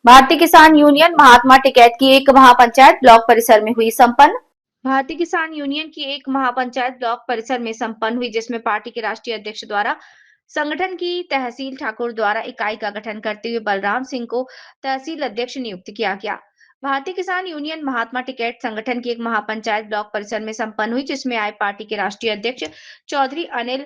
भारतीय किसान यूनियन महात्मा टिकैत की एक महापंचायत ब्लॉक परिसर में हुई संपन्न। भारतीय किसान यूनियन की एक महापंचायत ब्लॉक परिसर में संपन्न हुई, जिसमें पार्टी के राष्ट्रीय अध्यक्ष द्वारा संगठन की तहसील ठाकुर द्वारा इकाई का गठन करते हुए बलराम सिंह को तहसील अध्यक्ष नियुक्त किया गया। भारतीय किसान यूनियन महात्मा टिकैत संगठन की एक महापंचायत ब्लॉक परिसर में संपन्न हुई, जिसमें आए पार्टी के राष्ट्रीय अध्यक्ष चौधरी अनिल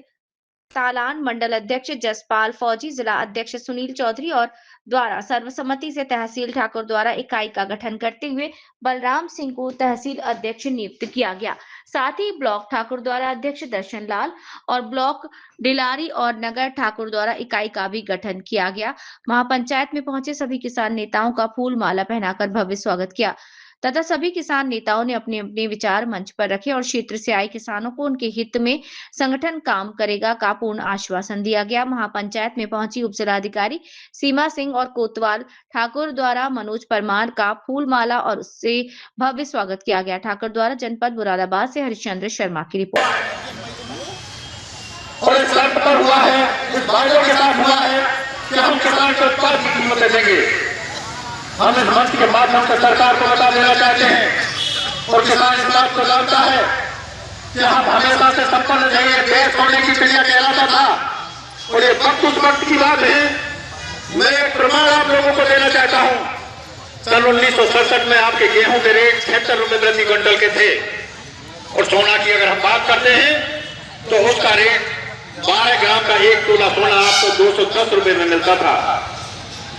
तालान, मंडल अध्यक्ष जसपाल फौजी, जिला अध्यक्ष सुनील चौधरी और द्वारा सर्वसम्मति से तहसील ठाकुर द्वारा इकाई का गठन करते हुए बलराम सिंह को तहसील अध्यक्ष नियुक्त किया गया। साथ ही ब्लॉक ठाकुर द्वारा अध्यक्ष दर्शन लाल और ब्लॉक डिलारी और नगर ठाकुर द्वारा इकाई का भी गठन किया गया। महापंचायत में पहुंचे सभी किसान नेताओं का फूल माला पहनाकर भव्य स्वागत किया तथा सभी किसान नेताओं ने अपने अपने विचार मंच पर रखे और क्षेत्र से आए किसानों को उनके हित में संगठन काम करेगा का पूर्ण आश्वासन दिया गया। महापंचायत में पहुंची उप जिलाधिकारी सीमा सिंह और कोतवाल ठाकुर द्वारा मनोज परमार का फूल माला और उससे भव्य स्वागत किया गया। ठाकुर द्वारा जनपद मुरादाबाद से हरिश्चंद्र शर्मा की रिपोर्ट। और इस शर्त पर हुआ है, इस वायदे के साथ हुआ है कि हम किसान को उत्पाद की कीमतें देंगे। हम इस मंच के माध्यम से सरकार को बता देना चाहते हैं और किसान इस बात को जानता है कि हम हमेशा से संपन्न रहे, देश होने की चिड़िया कहलाता था और ये वक्त उस वक्त की बात है। मैं एक प्रमाण आप लोगों को देना चाहता हूं। सन 1967 में आपके गेहूं के रेट 76 रुपए प्रति क्विंटल के थे और सोना की अगर हम बात करते हैं तो उसका रेट 12 ग्राम का 1 तोला सोना आपको 210 रुपए में मिलता था।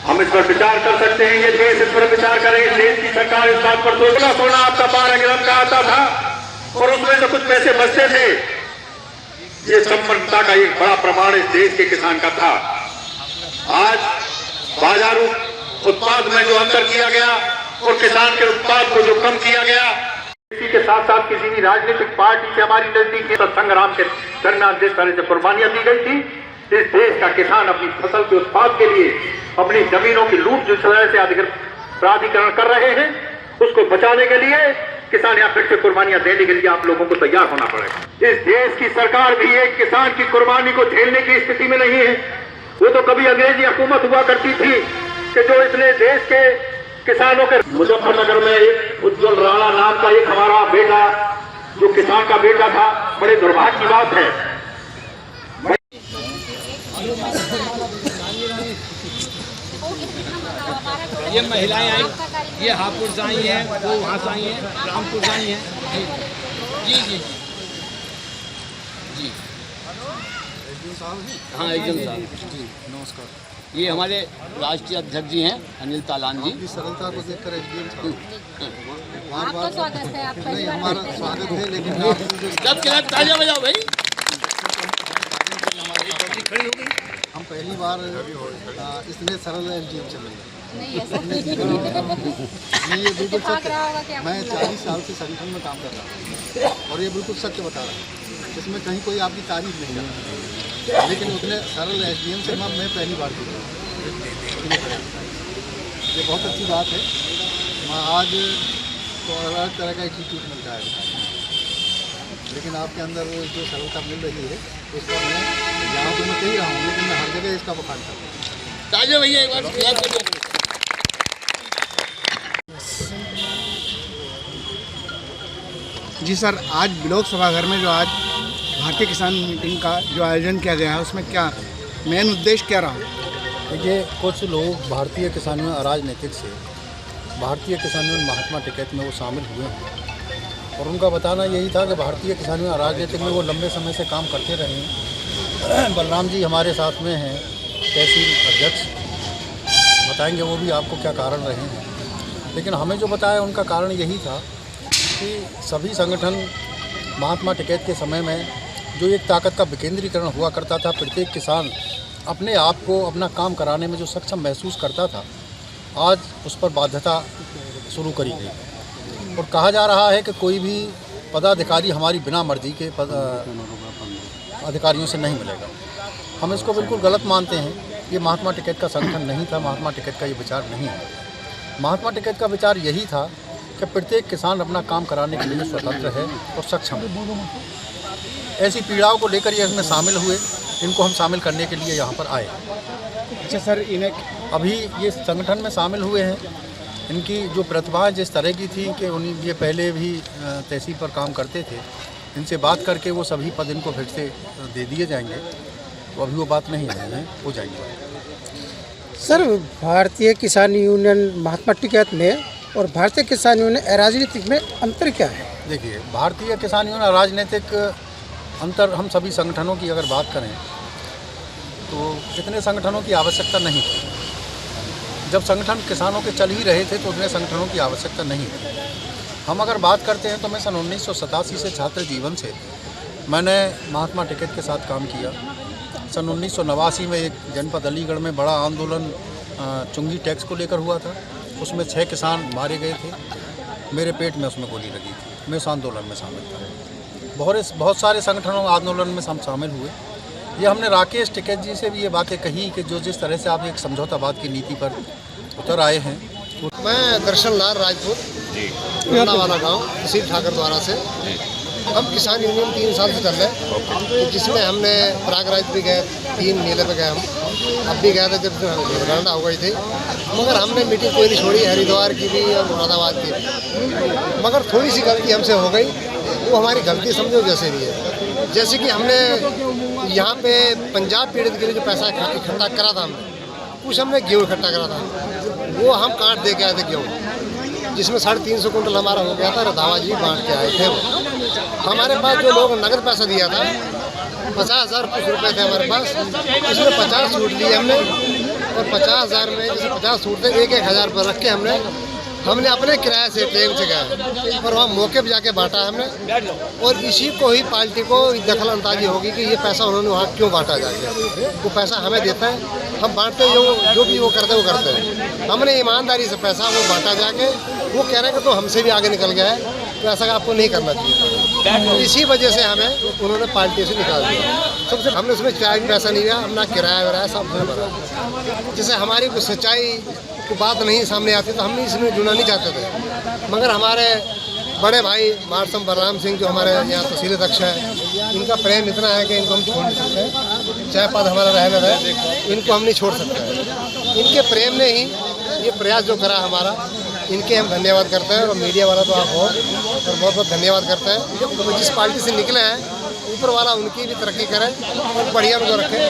हम इस पर विचार कर सकते हैं, ये देश इस पर विचार करे, देश की सरकार इस बात पर सोना आपका 12 ग्राम का आता था और उसमें से कुछ पैसे बचते थे। ये संपन्नता का एक बड़ा प्रमाण इस देश के किसान का था। आज बाजारू उत्पाद में जो अंतर किया गया और किसान के उत्पाद को जो कम किया गया, इसी के साथ साथ किसी भी राजनीतिक पार्टी से हमारी नजदीकी संग्राम के दरमियान जिस तरह से कुर्बानियां दी गई थी, इस देश का किसान अपनी फसल के उत्पाद के लिए अपनी जमीनों की लूट जिस तरह से प्राधिकरण कर रहे हैं, उसको बचाने के लिए किसान यहाँ फिर से कुर्बानियां देने के लिए आप लोगों को तैयार होना पड़ेगा। इस देश की सरकार भी एक किसान की कुर्बानी को झेलने की स्थिति में नहीं है। वो तो कभी अंग्रेजी हुकूमत हुआ करती थी कि जो इसने देश के किसानों के मुजफ्फरनगर में एक उज्जवल राणा नाम का एक हमारा बेटा जो किसान का बेटा था, बड़े दुर्भाग्य की बात है। ये महिलाएं आई, ये हापुर से आई हैं, वो वहाँ से आई हैं, रामपुर से आई हैं। जी जी जी हाँ, एकदम साहब जी, नमस्कार। ये हमारे राष्ट्रीय अध्यक्ष जी हैं अनिल तालान जी। सरलता को देखकर आपका स्वागत है, आपका नहीं हमारा स्वागत है, लेकिन जब खिलाफ तालियां बजाओ भाई। हम पहली बार इतने सरल एसडीएम चल रहे हैं। नहीं ऐसा नहीं ये बिल्कुल सत्य। होगा मैं 40 साल से संगठन में काम कर रहा हूँ और ये बिल्कुल सत्य बता रहा हूँ। इसमें कहीं कोई आपकी तारीफ नहीं कर रहा, लेकिन उतने सरल एसडीएम से मैं पहली बार जुड़ा हूँ। ये बहुत अच्छी बात है। मैं आज तो अलग तरह का एटीट्यूड मिलता है, लेकिन आपके अंदर वो जो सरलता मिल रही है उसका मैं यहाँ तो मैं कही रहा हूँ, लेकिन मैं हर जगह इसका बखान कर रहा हूँ। तालियां भैया एक बार। जी सर, आज ब्लॉक सभागार में जो आज भारतीय किसान मीटिंग का जो आयोजन किया गया है उसमें क्या मेन उद्देश्य क्या रहा? देखिए, कुछ लोग भारतीय किसान यूनियन अराजनीतिक से भारतीय किसान यूनियन महात्मा टिकैत में वो शामिल हुए हैं और उनका बताना यही था कि भारतीय किसान यूनियन अराजनीतिक में वो लंबे समय से काम करते रहे हैं। बलराम जी हमारे साथ में हैं तहसील अध्यक्ष, बताएंगे वो भी आपको क्या कारण रहे हैं, लेकिन हमें जो बताया उनका कारण यही था कि सभी संगठन महात्मा टिकैत के समय में जो एक ताकत का विकेंद्रीकरण हुआ करता था, प्रत्येक किसान अपने आप को अपना काम कराने में जो सक्षम महसूस करता था, आज उस पर बाध्यता शुरू करी गई और कहा जा रहा है कि कोई भी पदाधिकारी हमारी बिना मर्जी के अधिकारियों से नहीं मिलेगा। हम इसको बिल्कुल गलत मानते हैं। ये महात्मा टिकैत का संगठन नहीं था, महात्मा टिकैत का ये विचार नहीं है। महात्मा टिकैत का विचार यही था कि प्रत्येक किसान अपना काम कराने के लिए स्वतंत्र है और सक्षम है। ऐसी पीड़ाओं को लेकर ये इसमें शामिल हुए, इनको हम शामिल करने के लिए यहाँ पर आए। अच्छा सर, इन्हें अभी ये संगठन में शामिल हुए हैं, इनकी जो प्रतिभा जिस तरह की थी कि ये पहले भी तहसील पर काम करते थे, इनसे बात करके वो सभी पद इनको फिर से दे दिए जाएंगे। तो अभी वो बात नहीं है, हो जाएंगे। सर, भारतीय किसान यूनियन महात्मा टिकैत में और भारतीय किसान यूनियन अराजनीतिक में अंतर क्या है? देखिए, भारतीय किसान यूनियन राजनीतिक अंतर, हम सभी संगठनों की अगर बात करें तो इतने संगठनों की आवश्यकता नहीं थी। जब संगठन किसानों के चल ही रहे थे तो उतने संगठनों की आवश्यकता नहीं थी। हम अगर बात करते हैं तो मैं सन 1987 से छात्र जीवन से मैंने महात्मा टिकैत के साथ काम किया। सन 1989 में एक जनपद अलीगढ़ में बड़ा आंदोलन चुंगी टैक्स को लेकर हुआ था। उसमें 6 किसान मारे गए थे, मेरे पेट में उसमें गोली लगी थी। मैं उस आंदोलन में शामिल था। बहुत सारे संगठनों आंदोलन में हम शामिल हुए। ये हमने राकेश टिकैत जी से भी ये बातें कही कि जो जिस तरह से आप एक समझौतावाद की नीति पर उतर आए हैं। मैं दर्शन लाल राजपूत, वाला गाँव, तहसील ठाकर द्वारा से। हम किसान यूनियन 3 साल से चल रहे हैं, तो जिसमें हमने प्रयागराज भी गए, 3 मेले पे गए हम। अब भी गए थे जब गणना हो गई थी, मगर हमने मीटिंग कोई नहीं छोड़ी, हरिद्वार की भी और मुरादाबाद की भी। मगर थोड़ी सी गलती हमसे हो गई, वो हमारी गलती समझो जैसे भी है। जैसे कि हमने यहाँ पे पंजाब पीड़ित के लिए जो पैसा इकट्ठा करा था, हमने कुछ हमने गेहूँ इकट्ठा करा था, वो हम काट दे के आए थे गेहूँ, जिसमें 350 कुंटल हमारा हो गया था। रंधावा जी बांट के आए थे। वो हमारे पास जो लोग नगद पैसा दिया था 50,000 कुछ रुपये थे हमारे पास, उसमें 50 सूट लिए हमने, और 50,000 में जैसे 50 सूट थे 1,000 रुपये रख के हमने अपने किराए से ट्रेन से गए और वहाँ मौके पर जाके बांटा हमने। और इसी को ही पार्टी को दखल अंदाजी होगी कि ये पैसा उन्होंने वहाँ क्यों बांटा जाके। वो पैसा हमें देता है, हम बांटते जो भी वो करते हैं। हमने ईमानदारी से पैसा वो बांटा जाके, वो कह रहे हैं कि तो हमसे भी आगे निकल गया है, तो ऐसा आपको नहीं करना चाहिए। तो इसी वजह से हमें उन्होंने पार्टी से निकाल दिया। सबसे हमने उसमें चाय भी पैसा नहीं दिया, अपना किराया वराया सब हमने भरा। जैसे हमारी कुछ सच्चाई की बात नहीं सामने आती तो हम इसमें जुड़ना नहीं चाहते थे। मगर हमारे बड़े भाई मारसम बलराम सिंह जो हमारे यहाँ तहसील अध्यक्ष हैं, इनका प्रेम इतना है कि इनको हम छोड़ नहीं सकते। चाहे पद हमारा रहने रहे, इनको हम नहीं छोड़ सकते। इनके प्रेम ने ही ये प्रयास जो करा हमारा, इनके हम धन्यवाद करते हैं। और मीडिया वाला तो आप हो, और बहुत बहुत धन्यवाद करते हैं। तो जिस पार्टी से निकले हैं, ऊपर वाला उनकी भी तरक्की करे और बढ़िया उनको रखे।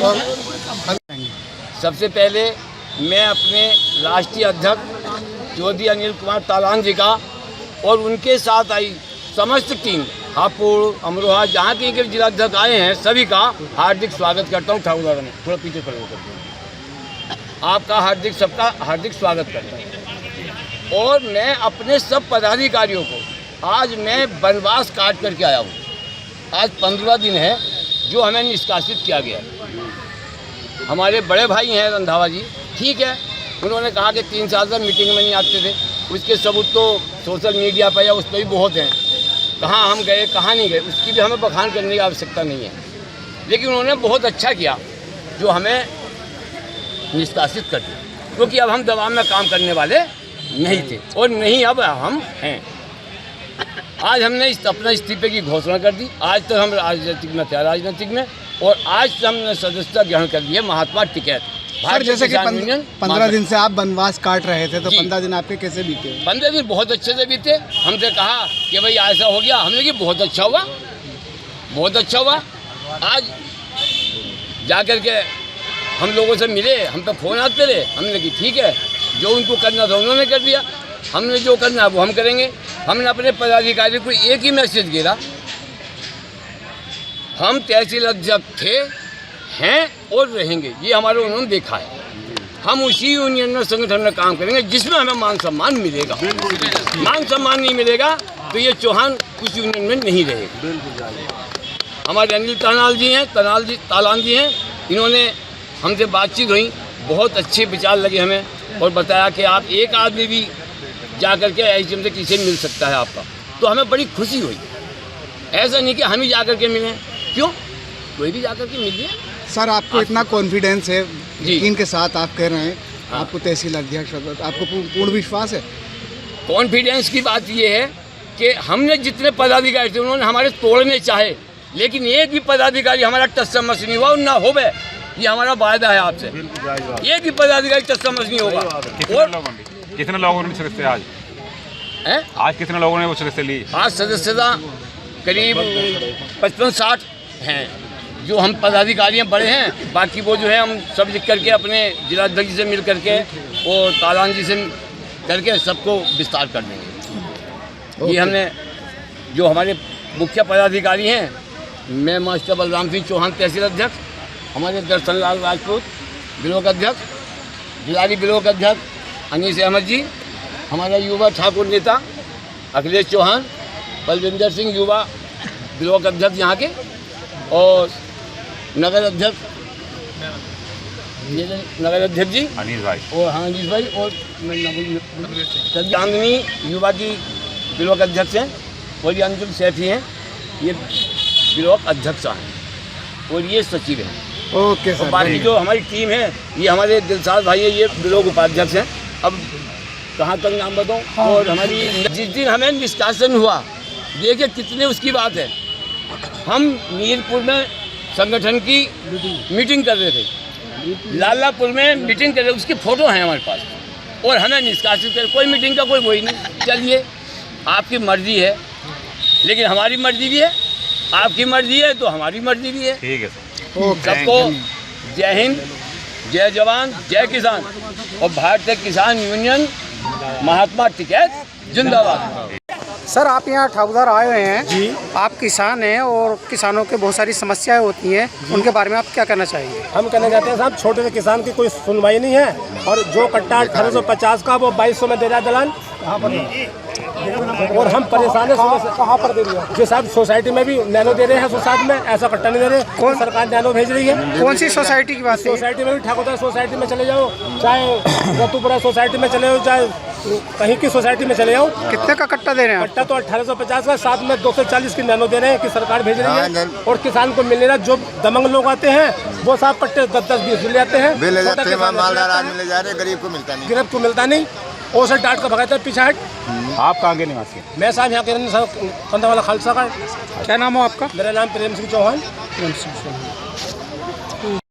और सबसे पहले मैं अपने राष्ट्रीय अध्यक्ष चौधरी अनिल कुमार तालान जी का और उनके साथ आई समस्त टीम हापुड़, अमरोहा, जहाँ के जिला अध्यक्ष आए हैं, सभी का हार्दिक स्वागत करता हूँ। ठाकुर में थोड़ा पीछे खड़े होकर आपका सबका हार्दिक स्वागत करता हूँ। और मैं अपने सब पदाधिकारियों को आज मैं वनवास काट करके आया हूँ। आज 15 दिन है जो हमें निष्कासित किया गया। हमारे बड़े भाई हैं रंधावा जी, ठीक है, उन्होंने कहा कि 3 साल से मीटिंग में नहीं आते थे। उसके सबूत तो सोशल मीडिया पर या उस पर भी बहुत हैं, कहाँ हम गए कहाँ नहीं गए, उसकी भी हमें बखान करने की आवश्यकता नहीं है। लेकिन उन्होंने बहुत अच्छा किया जो हमें निष्कासित कर दिया, क्योंकि अब हम दबाव में काम करने वाले नहीं थे और नहीं अब हम हैं। आज हमने अपना इस्तीफे की घोषणा कर दी। आज तक हम राजनीतिक में और आज हमने सदस्यता ग्रहण कर लिया महात्मा टिकैत। सर, जैसे कि 15 दिन से आप वनवास काट रहे थे, तो 15 दिन आपके कैसे बीते? 15 दिन बहुत अच्छे से बीते। हमसे कहा कि भाई ऐसा हो गया, हमने कहा बहुत अच्छा हुआ, बहुत अच्छा हुआ। आज जाकर के हम लोगों से मिले, हम पे फ़ोन आते रहे, हमने कहा ठीक है, जो उनको करना था उन्होंने कर दिया, हमने जो करना है वो हम करेंगे। हमने अपने पदाधिकारी को एक ही मैसेज गिरा, हम तहसील अध्यक्ष थे, हैं और रहेंगे, ये हमारे उन्होंने देखा है। हम उसी यूनियन में संगठन में काम करेंगे जिसमें हमें मान सम्मान मिलेगा। मान सम्मान नहीं मिलेगा तो ये चौहान उस यूनियन में नहीं रहेगा। हमारे अनिल तालान जी हैं, इन्होंने हमसे बातचीत हुई, बहुत अच्छे विचार लगे हमें और बताया कि आप एक आदमी भी जाकर के एसडीएम से किसी मिल सकता है आपका, तो हमें बड़ी खुशी हुई। ऐसा नहीं कि हम ही जाकर के मिलें, क्यों, कोई भी जाकर के मिलिए। सर, आपको इतना कॉन्फिडेंस है, यकीन के साथ आप कह रहे हैं, आपको तहसील अध्यक्ष, आपको पूर्ण विश्वास है? कॉन्फिडेंस की बात ये है कि हमने जितने पदाधिकारी थे उन्होंने हमारे तोड़ने चाहे, लेकिन एक भी पदाधिकारी हमारा टच मस नहीं हुआ और ना होवे। ये हमारा वायदा है आपसे। एक ही पदाधिकारी तस्मस नहीं होगा। और कितने लोगों ने सदस्यता आज हैं? आज कितने लोगों ने वो सदस्यता ली? आज सदस्यता करीब 55-60 हैं जो हम पदाधिकारी हैं, बड़े हैं। बाकी वो जो है हम सब लिख करके अपने जिलाध्यक्ष से मिल करके और तालान जी से करके सबको विस्तार कर देंगे। ये हमने जो हमारे मुख्य पदाधिकारी हैं, मैं मास्टर बलराम सिंह चौहान तहसील अध्यक्ष, हमारे दर्शन लाल राजपूत ब्लॉक अध्यक्ष, जिलारी ब्लॉक अध्यक्ष अनीस अहमद जी, हमारा युवा ठाकुर नेता अखिलेश चौहान, बलविंदर सिंह युवा ब्लॉक अध्यक्ष यहाँ के, और नगर अध्यक्ष जी अनिल भाई, और हाँ अनिल भाई, और चांदनी युवा की ब्लॉक अध्यक्ष हैं, और ये अंजुम सैफी हैं, ये ब्लॉक अध्यक्ष हैं, और ये सचिव हैं। ओके और बाकी जो हमारी टीम है, ये हमारे दिलसाद भाई है, ये ब्लॉक उपाध्यक्ष हैं। अब कहाँ तक नाम बताऊँ? और हमारी जिस दिन हमें निष्कासन हुआ, देखिए कितने उसकी बात है, हम मीरपुर में संगठन की मीटिंग कर रहे थे, लालापुर में मीटिंग कर रहे थे, उसकी फ़ोटो हैं हमारे पास, और हमें निष्कासित कर, कोई मीटिंग का कोई वही नहीं। चलिए आपकी मर्ज़ी है, लेकिन हमारी मर्ज़ी भी है, आपकी मर्ज़ी है तो हमारी मर्ज़ी भी है। ठीक है सर। सबको जय हिंद, जय जवान, जय किसान, और भारतीय किसान यूनियन महात्मा टिकैत जिंदाबाद। सर आप यहाँ ठाकुरदार आए हुए हैं जी, आप किसान हैं और किसानों के बहुत सारी समस्याएं होती हैं, उनके बारे में आप क्या कहना चाहेंगे? हम कहना चाहते हैं साहब, छोटे से किसान की कोई सुनवाई नहीं है, और जो कट्टा 1850 का वो 2200 में दे रहा है दलाल, और हम परेशान हैं। कहाँ पर दे दिया जी साहब? सोसाइटी में भी नैनो दे रहे हैं, सोसाइटी में ऐसा कट्टा नहीं दे रहे। कौन सरकार नैनो भेज रही है? कौन सी सोसाइटी की बात है? सोसाइटी में भी ठाकुरदार सोसाइटी में चले जाओ, चाहे रतुपुरा सोसाइटी में चले जाओ, चाहे कहीं की सोसाइटी में चले जाओ। कितने का कट्टा दे रहे हैं? कट्टा तो 1850 का, साथ में 240 की नैनो दे रहे हैं कि सरकार भेज रही है, और किसान को मिल रहा। जो दमंग लोग आते हैं वो साहब कट्टे 10-10-20 ले जाते हैं, गरीब को मिलता नहीं, और सर डांट का भगाता है पीछे हट। आप कहाँ के निवासी? मैं साहब यहाँ के कंधावाला खालसा का। क्या नाम हो आपका? मेरा नाम प्रेम सिंह चौहान।